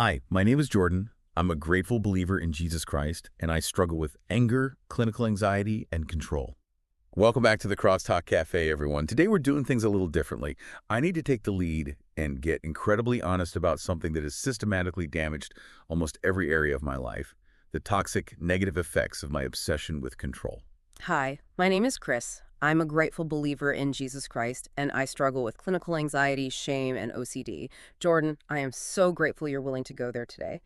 Hi, my name is Jordan. I'm a grateful believer in Jesus Christ, and I struggle with anger, clinical anxiety, and control. Welcome back to the Crosstalk Cafe, everyone. Today we're doing things a little differently. I need to take the lead and get incredibly honest about something that has systematically damaged almost every area of my life, the toxic, negative effects of my obsession with control. Hi, my name is Chris. I'm a grateful believer in Jesus Christ, and I struggle with clinical anxiety, shame, and OCD. Jordan, I am so grateful you're willing to go there today.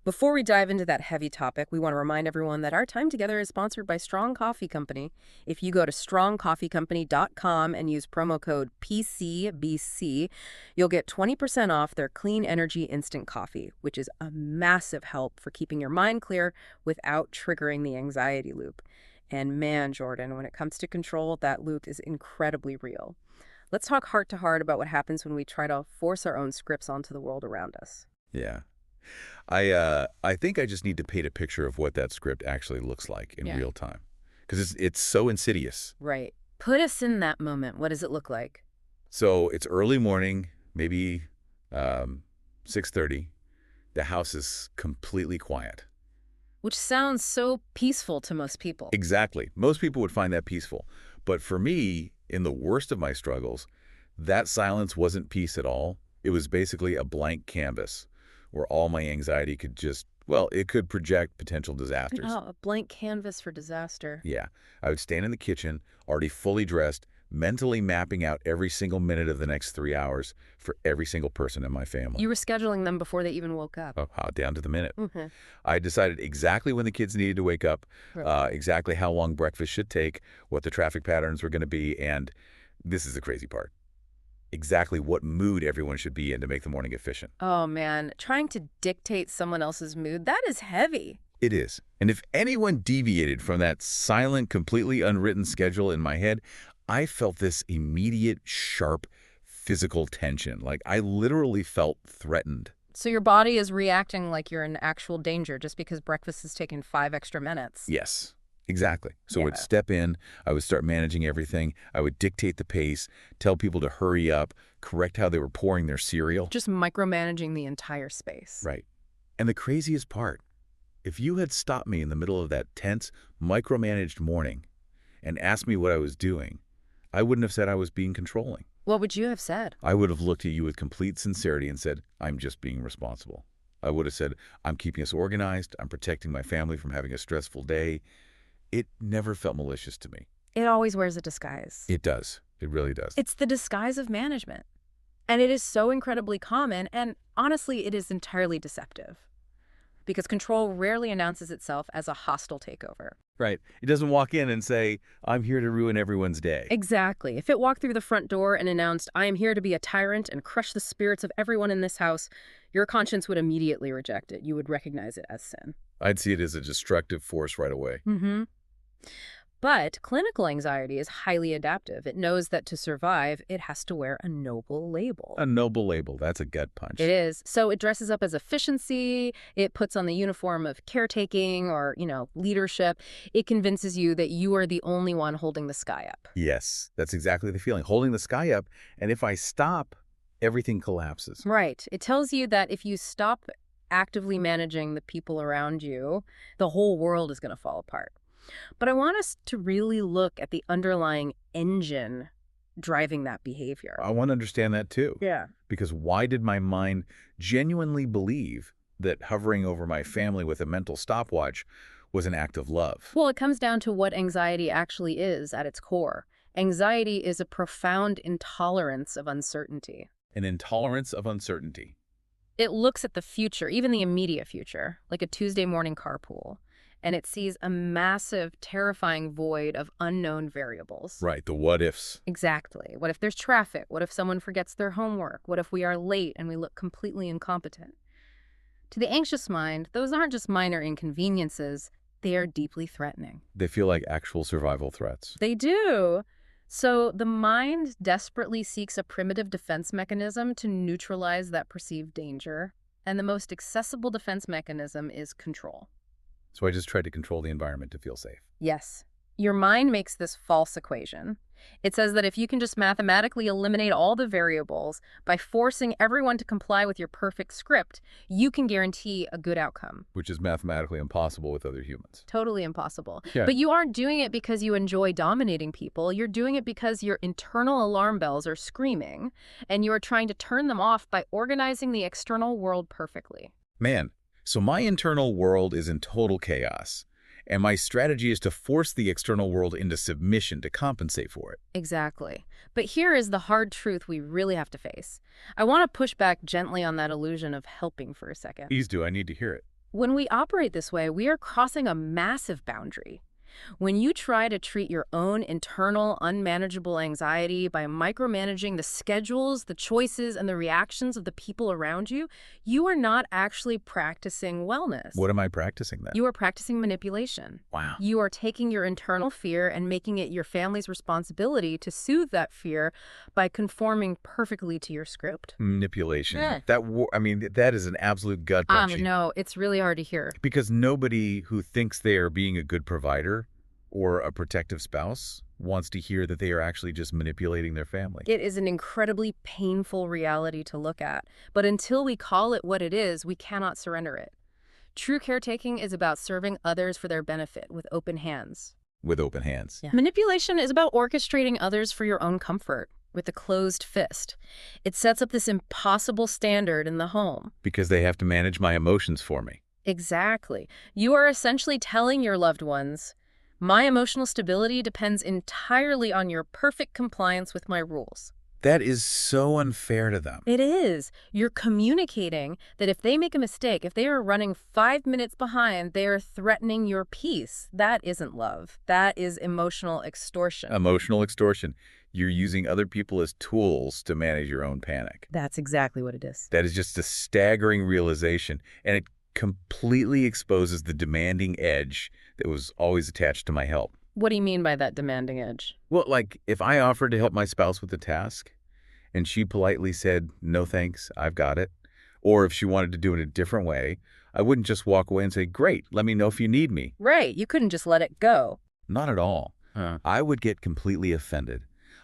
Before we dive into that heavy topic, we want to remind everyone that our time together is sponsored by Strong Coffee Company. If you go to strongcoffeecompany.com and use promo code PCBC, you'll get 20% off their Clean Energy Instant Coffee, which is a massive help for keeping your mind clear without triggering the anxiety loop. And man, Jordan, when it comes to control, that loop is incredibly real. Let's talk heart to heart about what happens when we try to force our own scripts onto the world around us. Yeah. I think I just need to paint a picture of what that script actually looks like in real time. Because it's so insidious. Right. Put us in that moment. What does it look like? So it's early morning, maybe 6:30. The house is completely quiet. Which sounds so peaceful to most people. Exactly. Most people would find that peaceful. But for me, in the worst of my struggles, that silence wasn't peace at all. It was basically a blank canvas where all my anxiety could just, well, it could project potential disasters. Oh, a blank canvas for disaster. Yeah. I would stand in the kitchen, already fully dressed, mentally mapping out every single minute of the next 3 hours for every single person in my family. You were scheduling them before they even woke up. Oh, down to the minute. Mm-hmm. I decided exactly when the kids needed to wake up, Right. exactly how long breakfast should take, what the traffic patterns were going to be, and this is the crazy part, exactly what mood everyone should be in to make the morning efficient. Oh, man. Trying to dictate someone else's mood, that is heavy. It is. And if anyone deviated from that silent, completely unwritten schedule in my head, I felt this immediate, sharp, physical tension. Like I literally felt threatened. So your body is reacting like you're in actual danger just because breakfast has taken 5 extra minutes. Yes, exactly. So I would Yeah. step in, I would start managing everything, I would dictate the pace, tell people to hurry up, correct how they were pouring their cereal. Just micromanaging the entire space. Right. And the craziest part, if you had stopped me in the middle of that tense, micromanaged morning and asked me what I was doing, I wouldn't have said I was being controlling. What would you have said? I would have looked at you with complete sincerity and said, I'm just being responsible. I would have said, I'm keeping us organized, I'm protecting my family from having a stressful day. It never felt malicious to me. It always wears a disguise. It does. It really does. It's the disguise of management. And it is so incredibly common, and honestly, it is entirely deceptive. Because control rarely announces itself as a hostile takeover. Right. It doesn't walk in and say, I'm here to ruin everyone's day. Exactly. If it walked through the front door and announced, I am here to be a tyrant and crush the spirits of everyone in this house, your conscience would immediately reject it. You would recognize it as sin. I'd see it as a destructive force right away. Mm-hmm. But clinical anxiety is highly adaptive. It knows that to survive, it has to wear a noble label. A noble label. That's a gut punch. It is. So it dresses up as efficiency. It puts on the uniform of caretaking or, leadership. It convinces you that you are the only one holding the sky up. Yes, that's exactly the feeling. Holding the sky up, and if I stop, everything collapses. Right. It tells you that if you stop actively managing the people around you, the whole world is going to fall apart. But I want us to really look at the underlying engine driving that behavior. I want to understand that too. Yeah. Because why did my mind genuinely believe that hovering over my family with a mental stopwatch was an act of love? Well, it comes down to what anxiety actually is at its core. Anxiety is a profound intolerance of uncertainty. An intolerance of uncertainty. It looks at the future, even the immediate future, like a Tuesday morning carpool, and it sees a massive, terrifying void of unknown variables. Right, the what ifs. Exactly. What if there's traffic? What if someone forgets their homework? What if we are late and we look completely incompetent? To the anxious mind, those aren't just minor inconveniences, they are deeply threatening. They feel like actual survival threats. They do. So the mind desperately seeks a primitive defense mechanism to neutralize that perceived danger, and the most accessible defense mechanism is control. So I just tried to control the environment to feel safe. Yes. Your mind makes this false equation. It says that if you can just mathematically eliminate all the variables by forcing everyone to comply with your perfect script, you can guarantee a good outcome. Which is mathematically impossible with other humans. Totally impossible. Yeah. But you aren't doing it because you enjoy dominating people. You're doing it because your internal alarm bells are screaming, and you are trying to turn them off by organizing the external world perfectly. Man, so my internal world is in total chaos, and my strategy is to force the external world into submission to compensate for it. Exactly. But here is the hard truth we really have to face. I want to push back gently on that illusion of helping for a second. Please do, I need to hear it. When we operate this way, we are crossing a massive boundary. When you try to treat your own internal, unmanageable anxiety by micromanaging the schedules, the choices, and the reactions of the people around you, you are not actually practicing wellness. What am I practicing then? You are practicing manipulation. Wow. You are taking your internal fear and making it your family's responsibility to soothe that fear by conforming perfectly to your script. Manipulation. Yeah. That is an absolute gut punching. No, it's really hard to hear. Because nobody who thinks they are being a good provider or a protective spouse wants to hear that they are actually just manipulating their family. It is an incredibly painful reality to look at, but until we call it what it is, we cannot surrender it. True caretaking is about serving others for their benefit with open hands. With open hands. Yeah. Manipulation is about orchestrating others for your own comfort with a closed fist. It sets up this impossible standard in the home. Because they have to manage my emotions for me. Exactly. You are essentially telling your loved ones, my emotional stability depends entirely on your perfect compliance with my rules. That is so unfair to them. It is. You're communicating that if they make a mistake, if they are running 5 minutes behind, they are threatening your peace. That isn't love. That is emotional extortion. Emotional extortion. You're using other people as tools to manage your own panic. That's exactly what it is. That is just a staggering realization, and it completely exposes the demanding edge that was always attached to my help. What do you mean by that demanding edge? Well, like, if I offered to help my spouse with a task, and she politely said, no thanks, I've got it, or if she wanted to do it a different way, I wouldn't just walk away and say, great, let me know if you need me. Right, you couldn't just let it go. Not at all. I would get completely offended.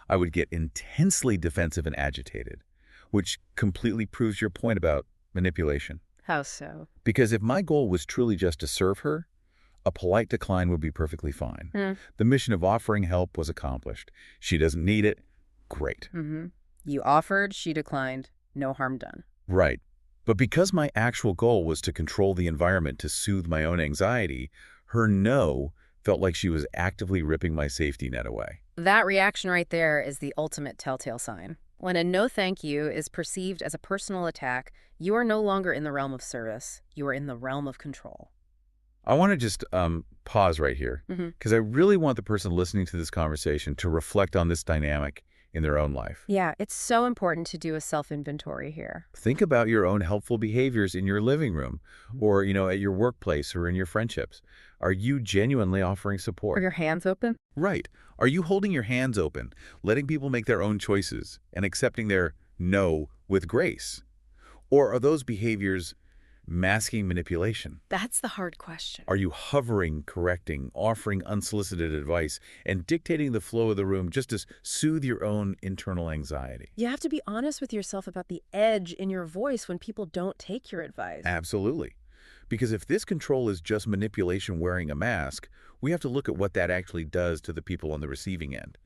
I would get intensely defensive and agitated, which completely proves your point about manipulation. How so? Because if my goal was truly just to serve her, a polite decline would be perfectly fine. The mission of offering help was accomplished. She doesn't need it. Great. You offered, she declined. No harm done. Right. But because my actual goal was to control the environment to soothe my own anxiety, her no felt like she was actively ripping my safety net away. That reaction right there is the ultimate telltale sign. When a no thank you is perceived as a personal attack, you are no longer in the realm of service. You are in the realm of control. I want to just pause right here, because I really want the person listening to this conversation to reflect on this dynamic in their own life. Yeah, it's so important to do a self-inventory here. Think about your own helpful behaviors in your living room or, at your workplace or in your friendships. Are you genuinely offering support? Are your hands open? Right. Are you holding your hands open, letting people make their own choices and accepting their no with grace? Or are those behaviors masking manipulation? That's the hard question. Are you hovering, correcting, offering unsolicited advice, and dictating the flow of the room just to soothe your own internal anxiety? You have to be honest with yourself about the edge in your voice when people don't take your advice. Absolutely. Because if this control is just manipulation wearing a mask, we have to look at what that actually does to the people on the receiving end.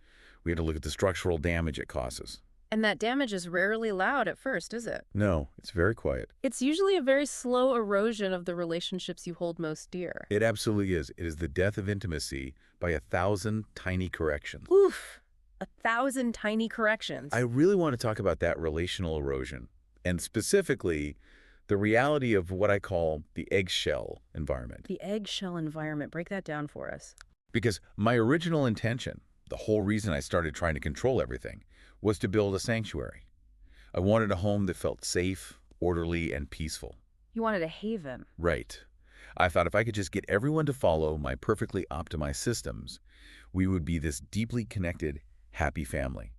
We have to look at the structural damage it causes. And that damage is rarely loud at first, is it? No, it's very quiet. It's usually a very slow erosion of the relationships you hold most dear. It absolutely is. It is the death of intimacy by 1,000 tiny corrections. Oof, 1,000 tiny corrections. I really want to talk about that relational erosion, and specifically the reality of what I call the eggshell environment. The eggshell environment. Break that down for us. Because my original intention, the whole reason I started trying to control everything, was to build a sanctuary. I wanted a home that felt safe, orderly, and peaceful. You wanted a haven. Right. I thought if I could just get everyone to follow my perfectly optimized systems, we would be this deeply connected, happy family.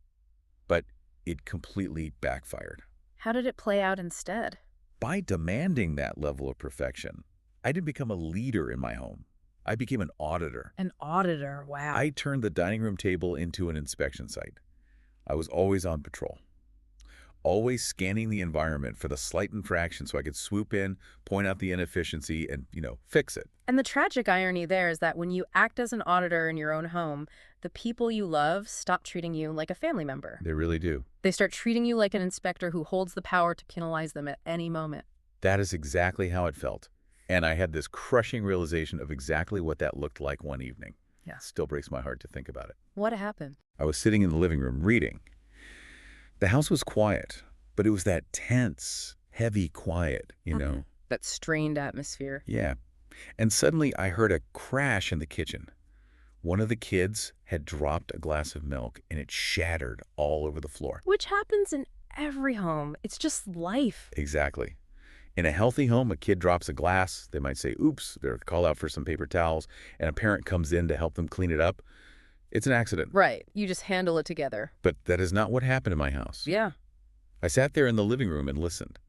But it completely backfired. How did it play out instead? By demanding that level of perfection, I didn't become a leader in my home. I became an auditor. An auditor, wow. I turned the dining room table into an inspection site. I was always on patrol, always scanning the environment for the slight infraction so I could swoop in, point out the inefficiency, and, fix it. And the tragic irony there is that when you act as an auditor in your own home, the people you love stop treating you like a family member. They really do. They start treating you like an inspector who holds the power to penalize them at any moment. That is exactly how it felt. And I had this crushing realization of exactly what that looked like one evening. Yeah. Still breaks my heart to think about it. What happened? I was sitting in the living room reading. The house was quiet, but it was that tense, heavy quiet, That strained atmosphere. Yeah. And suddenly I heard a crash in the kitchen. One of the kids had dropped a glass of milk, and it shattered all over the floor. Which happens in every home. It's just life. Exactly. In a healthy home, a kid drops a glass. They might say, oops, they'll call out for some paper towels, and a parent comes in to help them clean it up. It's an accident. Right. You just handle it together. But that is not what happened in my house. Yeah. I sat there in the living room and listened.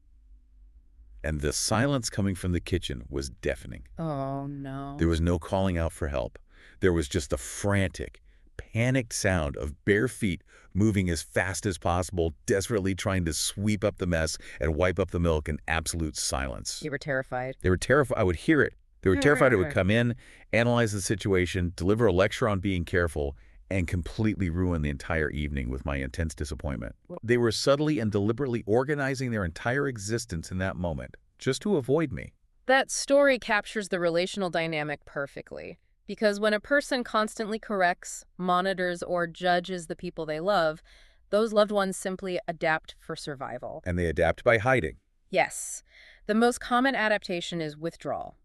And the silence coming from the kitchen was deafening. Oh, no. There was no calling out for help. There was just a frantic, panicked sound of bare feet moving as fast as possible, desperately trying to sweep up the mess and wipe up the milk in absolute silence. You were terrified. They were terrified. I would hear it. They were terrified it would come in, analyze the situation, deliver a lecture on being careful, and completely ruin the entire evening with my intense disappointment. They were subtly and deliberately organizing their entire existence in that moment, just to avoid me. That story captures the relational dynamic perfectly. Because when a person constantly corrects, monitors, or judges the people they love, those loved ones simply adapt for survival. And they adapt by hiding. Yes. The most common adaptation is withdrawal.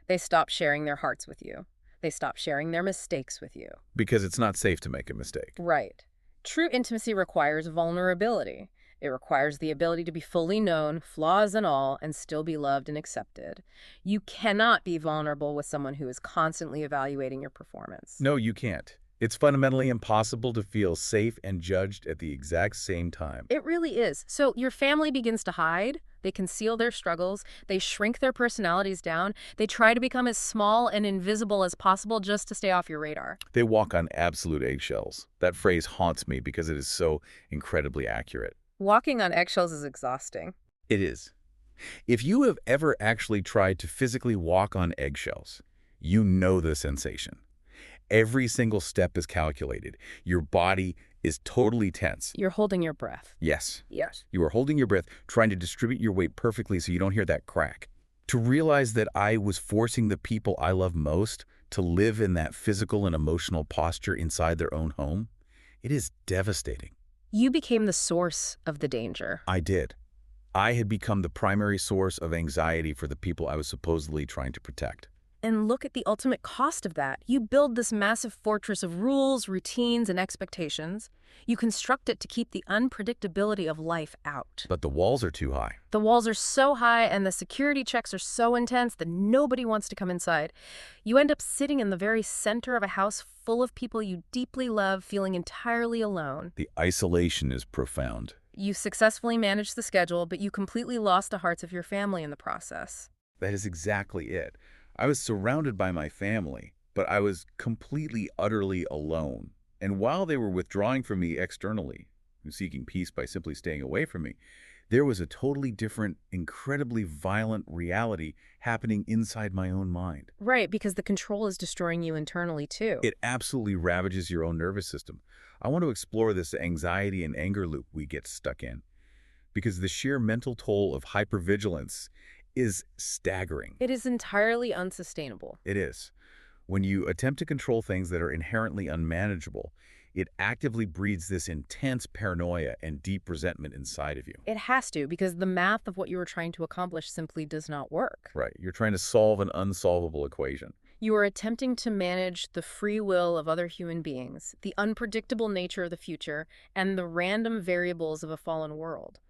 They stop sharing their hearts with you. They stop sharing their mistakes with you. Because it's not safe to make a mistake. Right. True intimacy requires vulnerability. It requires the ability to be fully known, flaws and all, and still be loved and accepted. You cannot be vulnerable with someone who is constantly evaluating your performance. No, you can't. It's fundamentally impossible to feel safe and judged at the exact same time. It really is. So your family begins to hide. They conceal their struggles. They shrink their personalities down. They try to become as small and invisible as possible just to stay off your radar. They walk on absolute eggshells. That phrase haunts me because it is so incredibly accurate. Walking on eggshells is exhausting. It is. If you have ever actually tried to physically walk on eggshells, you know the sensation. Every single step is calculated. Your body is totally tense. You're holding your breath. Yes. Yes. You are holding your breath, trying to distribute your weight perfectly so you don't hear that crack. To realize that I was forcing the people I love most to live in that physical and emotional posture inside their own home, it is devastating. You became the source of the danger. I did. I had become the primary source of anxiety for the people I was supposedly trying to protect. And look at the ultimate cost of that. You build this massive fortress of rules, routines, and expectations. You construct it to keep the unpredictability of life out. But the walls are too high. The walls are so high and the security checks are so intense that nobody wants to come inside. You end up sitting in the very center of a house full of people you deeply love, feeling entirely alone. The isolation is profound. You successfully managed the schedule, but you completely lost the hearts of your family in the process. That is exactly it. I was surrounded by my family, but I was completely, utterly alone. And while they were withdrawing from me externally, seeking peace by simply staying away from me, there was a totally different, incredibly violent reality happening inside my own mind. Right, because the control is destroying you internally too. It absolutely ravages your own nervous system. I want to explore this anxiety and anger loop we get stuck in, because the sheer mental toll of hypervigilance is staggering. It is entirely unsustainable. It is. When you attempt to control things that are inherently unmanageable, it actively breeds this intense paranoia and deep resentment inside of you. It has to, because the math of what you were trying to accomplish simply does not work. Right. You're trying to solve an unsolvable equation. You are attempting to manage the free will of other human beings, the unpredictable nature of the future, and the random variables of a fallen world.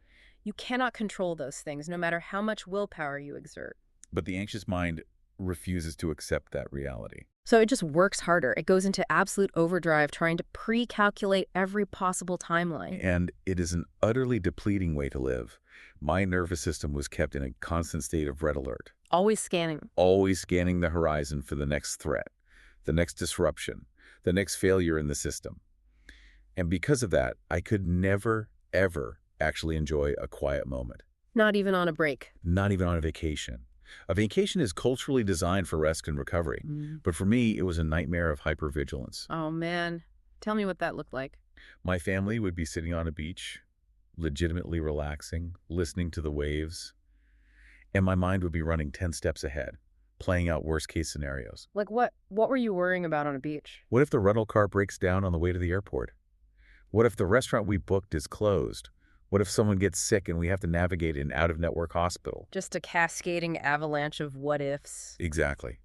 You cannot control those things, no matter how much willpower you exert. But the anxious mind refuses to accept that reality. So it just works harder. It goes into absolute overdrive trying to pre-calculate every possible timeline. And it is an utterly depleting way to live. My nervous system was kept in a constant state of red alert. Always scanning. always scanning the horizon for the next threat, the next disruption, the next failure in the system. And because of that, I could never, ever actually enjoy a quiet moment. Not even on a break. Not even on a vacation. A vacation is culturally designed for rest and recovery. But for me, it was a nightmare of hypervigilance. Oh, man. Tell me what that looked like. My family would be sitting on a beach, legitimately relaxing, listening to the waves, and my mind would be running 10 steps ahead, playing out worst-case scenarios. Like what? What were you worrying about on a beach? What if the rental car breaks down on the way to the airport? What if the restaurant we booked is closed? What if someone gets sick and we have to navigate an out-of-network hospital? Just a cascading avalanche of what-ifs. Exactly.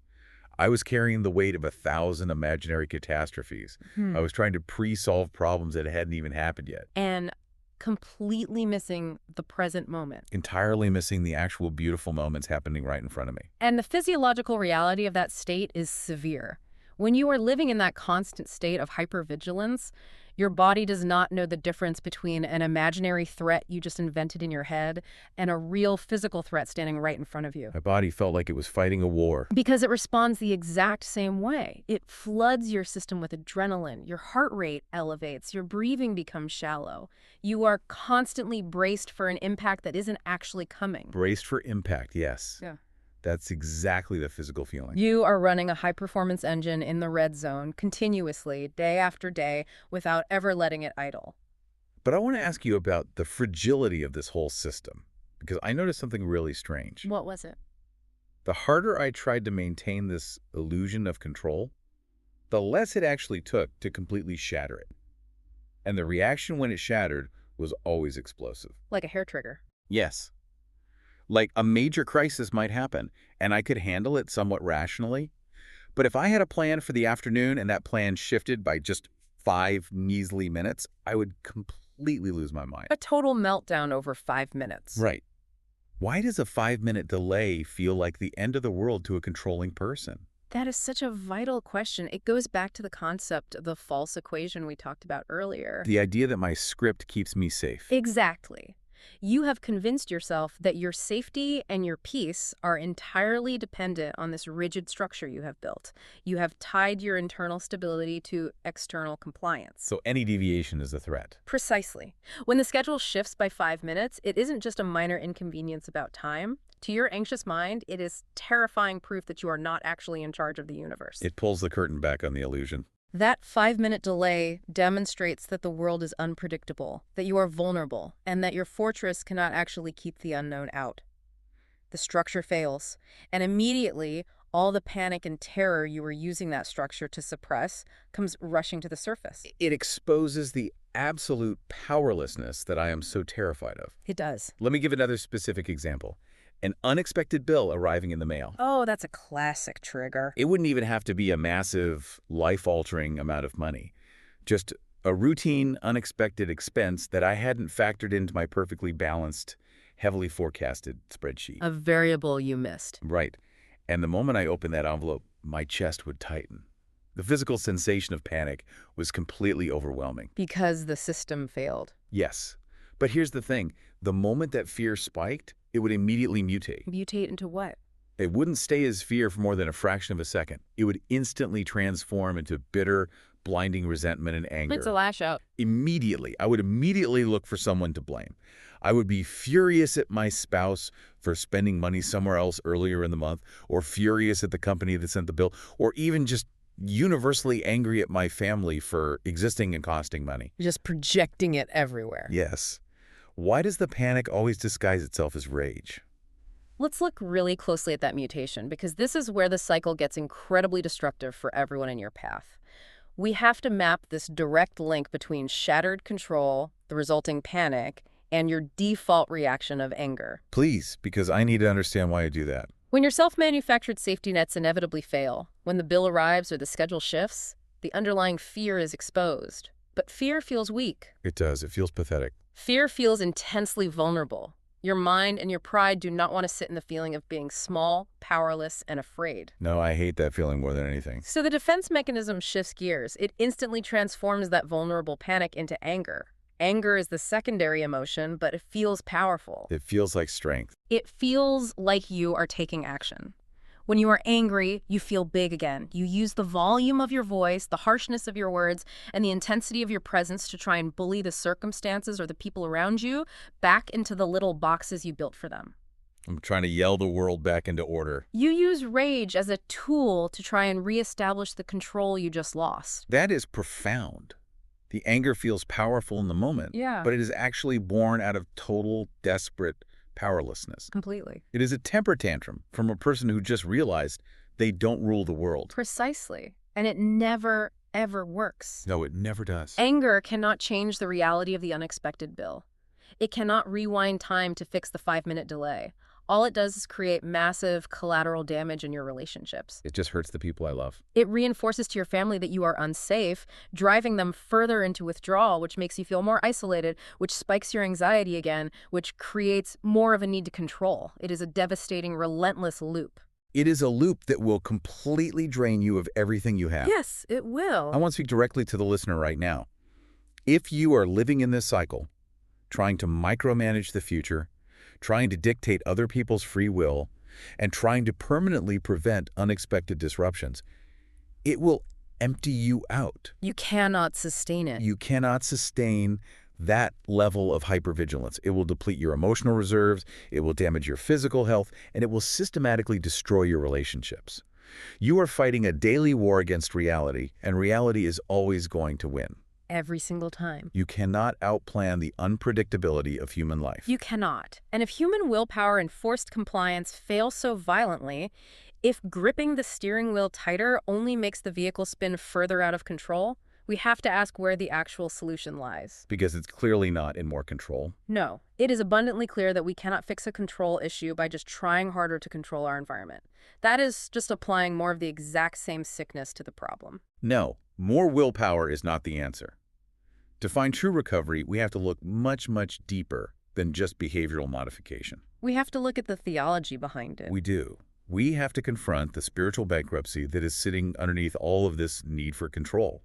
I was carrying the weight of 1,000 imaginary catastrophes. I was trying to pre-solve problems that hadn't even happened yet. And completely missing the present moment. Entirely missing the actual beautiful moments happening right in front of me. And the physiological reality of that state is severe. When you are living in that constant state of hypervigilance, your body does not know the difference between an imaginary threat you just invented in your head and a real physical threat standing right in front of you. My body felt like it was fighting a war. Because it responds the exact same way. It floods your system with adrenaline, your heart rate elevates, your breathing becomes shallow. You are constantly braced for an impact that isn't actually coming. Braced for impact, yes. Yeah. That's exactly the physical feeling. You are running a high-performance engine in the red zone continuously, day after day, without ever letting it idle. But I want to ask you about the fragility of this whole system, because I noticed something really strange. What was it? The harder I tried to maintain this illusion of control, the less it actually took to completely shatter it. And the reaction when it shattered was always explosive. Like a hair trigger. Yes. Like a major crisis might happen, and I could handle it somewhat rationally. But if I had a plan for the afternoon and that plan shifted by just 5 measly minutes, I would completely lose my mind. A total meltdown over 5 minutes. Right. Why does a 5-minute delay feel like the end of the world to a controlling person? That is such a vital question. It goes back to the concept of the false equation we talked about earlier. The idea that my script keeps me safe. Exactly. You have convinced yourself that your safety and your peace are entirely dependent on this rigid structure you have built. You have tied your internal stability to external compliance. So any deviation is a threat. Precisely. When the schedule shifts by 5 minutes, it isn't just a minor inconvenience about time. To your anxious mind, it is terrifying proof that you are not actually in charge of the universe. It pulls the curtain back on the illusion. That 5-minute delay demonstrates that the world is unpredictable, that you are vulnerable, and that your fortress cannot actually keep the unknown out. The structure fails, and immediately all the panic and terror you were using that structure to suppress comes rushing to the surface. It exposes the absolute powerlessness that I am so terrified of. It does. Let me give another specific example. An unexpected bill arriving in the mail. Oh, that's a classic trigger. It wouldn't even have to be a massive, life-altering amount of money. Just a routine, unexpected expense that I hadn't factored into my perfectly balanced, heavily forecasted spreadsheet. A variable you missed. Right. And the moment I opened that envelope, my chest would tighten. The physical sensation of panic was completely overwhelming. Because the system failed. Yes. But here's the thing. The moment that fear spiked, it would immediately mutate. Mutate into what? It wouldn't stay as fear for more than a fraction of a second. It would instantly transform into bitter, blinding resentment and anger. It's a lash out. Immediately. I would immediately look for someone to blame. I would be furious at my spouse for spending money somewhere else earlier in the month, or furious at the company that sent the bill, or even just universally angry at my family for existing and costing money. Just projecting it everywhere. Yes. Why does the panic always disguise itself as rage? Let's look really closely at that mutation, because this is where the cycle gets incredibly destructive for everyone in your path. We have to map this direct link between shattered control, the resulting panic, and your default reaction of anger. Please, because I need to understand why I do that. When your self-manufactured safety nets inevitably fail, when the bill arrives or the schedule shifts, the underlying fear is exposed. But fear feels weak. It does. It feels pathetic. Fear feels intensely vulnerable. Your mind and your pride do not want to sit in the feeling of being small, powerless, and afraid. No, I hate that feeling more than anything. So the defense mechanism shifts gears. It instantly transforms that vulnerable panic into anger. Anger is the secondary emotion, but it feels powerful. It feels like strength. It feels like you are taking action. When you are angry, you feel big again. You use the volume of your voice, the harshness of your words, and the intensity of your presence to try and bully the circumstances or the people around you back into the little boxes you built for them. I'm trying to yell the world back into order. You use rage as a tool to try and reestablish the control you just lost. That is profound. The anger feels powerful in the moment, Yeah. but it is actually born out of total, desperate powerlessness. Completely. It is a temper tantrum from a person who just realized they don't rule the world. Precisely. And it never, ever works. No, it never does. Anger cannot change the reality of the unexpected bill. It cannot rewind time to fix the 5-minute delay. All it does is create massive collateral damage in your relationships. It just hurts the people I love. It reinforces to your family that you are unsafe, driving them further into withdrawal, which makes you feel more isolated, which spikes your anxiety again, which creates more of a need to control. It is a devastating, relentless loop. It is a loop that will completely drain you of everything you have. Yes, it will. I want to speak directly to the listener right now. If you are living in this cycle, trying to micromanage the future, trying to dictate other people's free will, and trying to permanently prevent unexpected disruptions, it will empty you out. You cannot sustain it. You cannot sustain that level of hypervigilance. It will deplete your emotional reserves, it will damage your physical health, and it will systematically destroy your relationships. You are fighting a daily war against reality, and reality is always going to win. Every single time. You cannot outplan the unpredictability of human life. You cannot. And if human willpower and forced compliance fail so violently, if gripping the steering wheel tighter only makes the vehicle spin further out of control, we have to ask where the actual solution lies. Because it's clearly not in more control. No, it is abundantly clear that we cannot fix a control issue by just trying harder to control our environment. That is just applying more of the exact same sickness to the problem. No, more willpower is not the answer. To find true recovery, we have to look much, much deeper than just behavioral modification. We have to look at the theology behind it. We do. We have to confront the spiritual bankruptcy that is sitting underneath all of this need for control.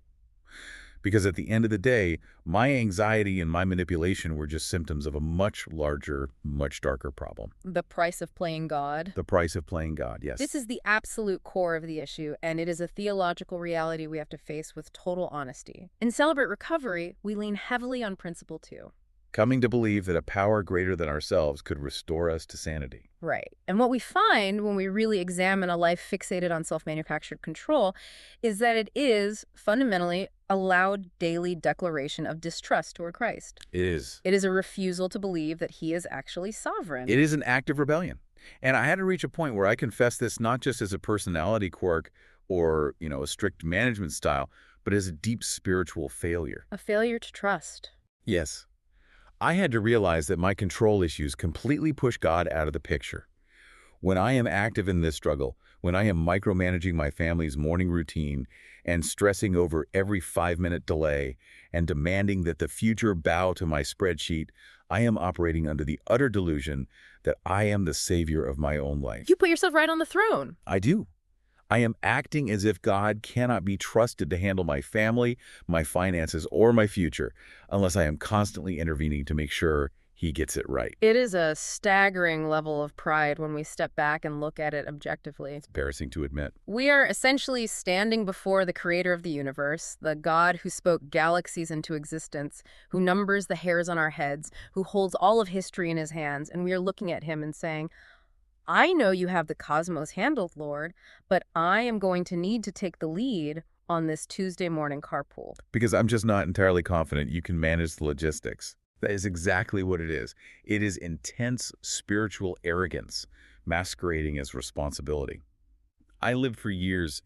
Because at the end of the day, my anxiety and my manipulation were just symptoms of a much larger, much darker problem. The price of playing God. The price of playing God, yes. This is the absolute core of the issue, and it is a theological reality we have to face with total honesty. In Celebrate Recovery, we lean heavily on principle 2. Coming to believe that a power greater than ourselves could restore us to sanity. Right. And what we find when we really examine a life fixated on self-manufactured control is that it is fundamentally a loud daily declaration of distrust toward Christ. It is. It is a refusal to believe that he is actually sovereign. It is an act of rebellion. And I had to reach a point where I confess this not just as a personality quirk or, a strict management style, but as a deep spiritual failure. A failure to trust. Yes. I had to realize that my control issues completely push God out of the picture. When I am active in this struggle, when I am micromanaging my family's morning routine and stressing over every 5-minute delay and demanding that the future bow to my spreadsheet, I am operating under the utter delusion that I am the savior of my own life. You put yourself right on the throne. I do. I am acting as if God cannot be trusted to handle my family, my finances, or my future unless I am constantly intervening to make sure he gets it right. It is a staggering level of pride when we step back and look at it objectively. It's embarrassing to admit. We are essentially standing before the creator of the universe, the God who spoke galaxies into existence, who numbers the hairs on our heads, who holds all of history in his hands, and we are looking at him and saying, I know you have the cosmos handled, Lord, but I am going to need to take the lead on this Tuesday morning carpool. Because I'm just not entirely confident you can manage the logistics. That is exactly what it is. It is intense spiritual arrogance masquerading as responsibility. I lived for years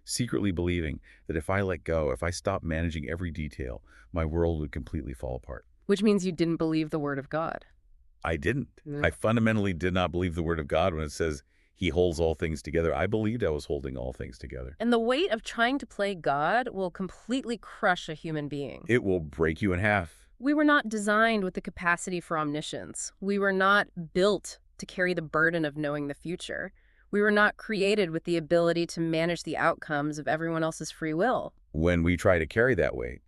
secretly believing that if I let go, if I stopped managing every detail, my world would completely fall apart. Which means you didn't believe the word of God. I didn't. I fundamentally did not believe the word of God when it says he holds all things together. I believed I was holding all things together. And the weight of trying to play God will completely crush a human being. It will break you in half. We were not designed with the capacity for omniscience. We were not built to carry the burden of knowing the future. We were not created with the ability to manage the outcomes of everyone else's free will. When we try to carry that weight,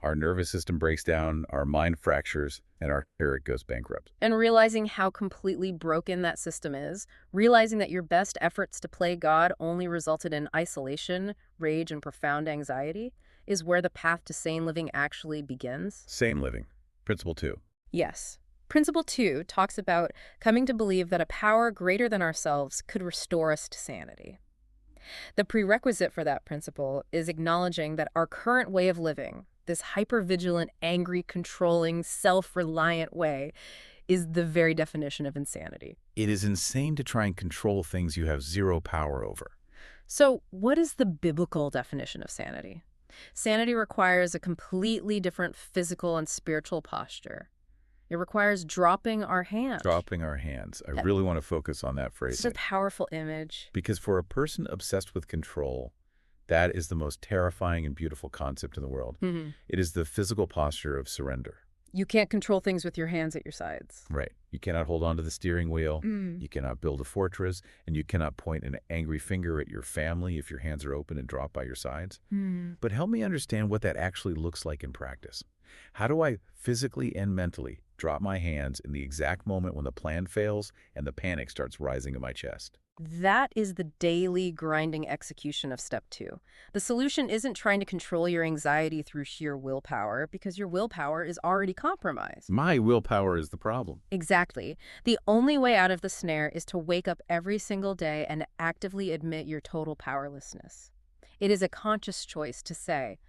Our nervous system breaks down, our mind fractures, and our spirit goes bankrupt. And realizing how completely broken that system is, realizing that your best efforts to play God only resulted in isolation, rage, and profound anxiety, is where the path to sane living actually begins. Sane living. Principle 2. Yes. Principle 2 talks about coming to believe that a power greater than ourselves could restore us to sanity. The prerequisite for that principle is acknowledging that our current way of living, this hyper-vigilant, angry, controlling, self-reliant way, is the very definition of insanity. It is insane to try and control things you have zero power over. So, what is the biblical definition of sanity? Sanity requires a completely different physical and spiritual posture. It requires dropping our hands. Dropping our hands. I really want to focus on that phrase. It's a powerful image. Because for a person obsessed with control, that is the most terrifying and beautiful concept in the world. It is the physical posture of surrender. You can't control things with your hands at your sides. Right. You cannot hold on to the steering wheel. You cannot build a fortress, and you cannot point an angry finger at your family if your hands are open and drop by your sides. But help me understand what that actually looks like in practice. How do I physically and mentally drop my hands in the exact moment when the plan fails and the panic starts rising in my chest? That is the daily grinding execution of step 2. The solution isn't trying to control your anxiety through sheer willpower, because your willpower is already compromised. My willpower is the problem. Exactly. The only way out of the snare is to wake up every single day and actively admit your total powerlessness. It is a conscious choice to say,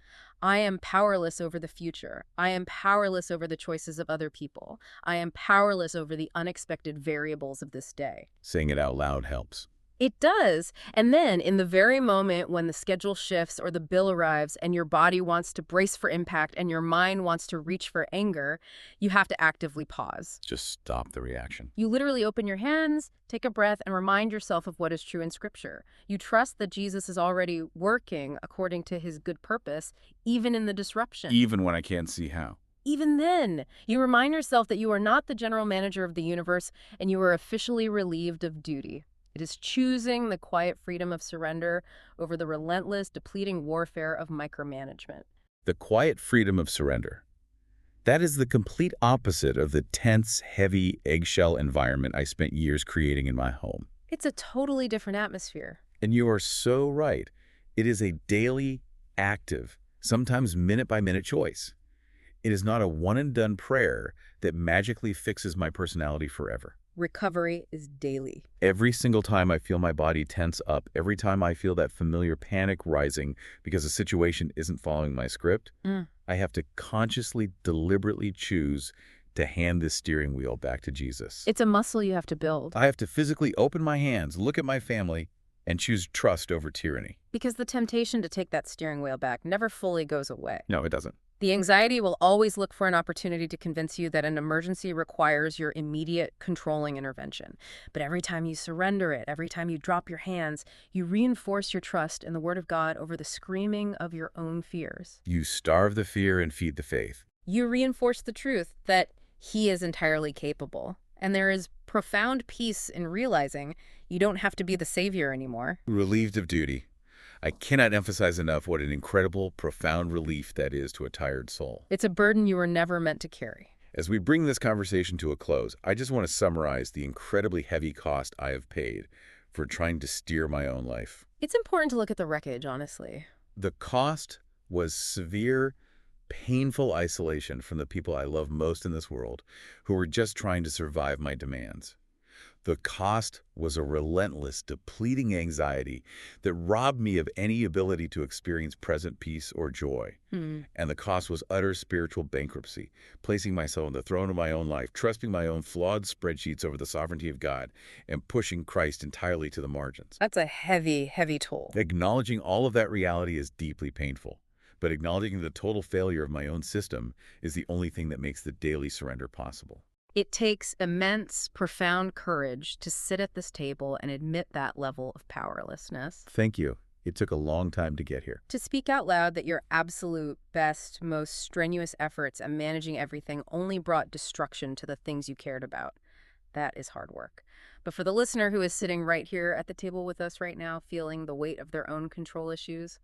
I am powerless over the future. I am powerless over the choices of other people. I am powerless over the unexpected variables of this day. Saying it out loud helps. It does. And then, in the very moment when the schedule shifts or the bill arrives and your body wants to brace for impact and your mind wants to reach for anger, you have to actively pause. Just stop the reaction. You literally open your hands, take a breath, and remind yourself of what is true in Scripture. You trust that Jesus is already working according to his good purpose, even in the disruption. Even when I can't see how. Even then, you remind yourself that you are not the general manager of the universe and you are officially relieved of duty. It is choosing the quiet freedom of surrender over the relentless, depleting warfare of micromanagement. The quiet freedom of surrender. That is the complete opposite of the tense, heavy, eggshell environment I spent years creating in my home. It's a totally different atmosphere. And you are so right. It is a daily, active, sometimes minute-by-minute choice. It is not a one-and-done prayer that magically fixes my personality forever. Recovery is daily. Every single time I feel my body tense up, every time I feel that familiar panic rising because the situation isn't following my script, I have to consciously, deliberately choose to hand this steering wheel back to Jesus. It's a muscle you have to build. I have to physically open my hands, look at my family, and choose trust over tyranny. Because the temptation to take that steering wheel back never fully goes away. No, it doesn't. The anxiety will always look for an opportunity to convince you that an emergency requires your immediate controlling intervention. But every time you surrender it, every time you drop your hands, you reinforce your trust in the Word of God over the screaming of your own fears. You starve the fear and feed the faith. You reinforce the truth that He is entirely capable. And there is profound peace in realizing you don't have to be the savior anymore. Relieved of duty. I cannot emphasize enough what an incredible, profound relief that is to a tired soul. It's a burden you were never meant to carry. As we bring this conversation to a close, I just want to summarize the incredibly heavy cost I have paid for trying to steer my own life. It's important to look at the wreckage, honestly. The cost was severe, painful isolation from the people I love most in this world, who were just trying to survive my demands. The cost was a relentless, depleting anxiety that robbed me of any ability to experience present peace or joy. And the cost was utter spiritual bankruptcy, placing myself on the throne of my own life, trusting my own flawed spreadsheets over the sovereignty of God, and pushing Christ entirely to the margins. That's a heavy, heavy toll. Acknowledging all of that reality is deeply painful, but acknowledging the total failure of my own system is the only thing that makes the daily surrender possible. It takes immense, profound courage to sit at this table and admit that level of powerlessness. Thank you. It took a long time to get here. To speak out loud that your absolute best, most strenuous efforts at managing everything only brought destruction to the things you cared about. That is hard work. But for the listener who is sitting right here at the table with us right now, feeling the weight of their own control issues,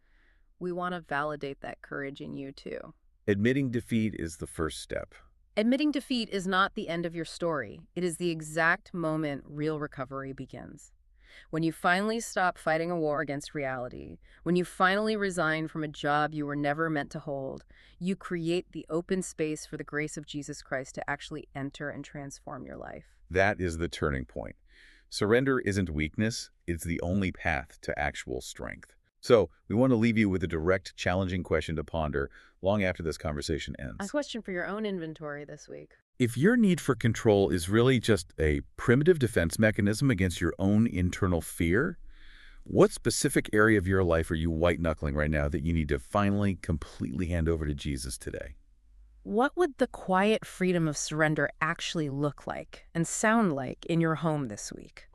we want to validate that courage in you too. Admitting defeat is the first step. Admitting defeat is not the end of your story. It is the exact moment real recovery begins. When you finally stop fighting a war against reality, when you finally resign from a job you were never meant to hold, you create the open space for the grace of Jesus Christ to actually enter and transform your life. That is the turning point. Surrender isn't weakness, it's the only path to actual strength. So, we want to leave you with a direct, challenging question to ponder long after this conversation A ends. question for your own inventory this week. If your need for control is really just a primitive defense mechanism against your own internal fear, what specific area of your life are you white-knuckling right now that you need to finally, completely hand over to Jesus today? What would the quiet freedom of surrender actually look like and sound like in your home this week?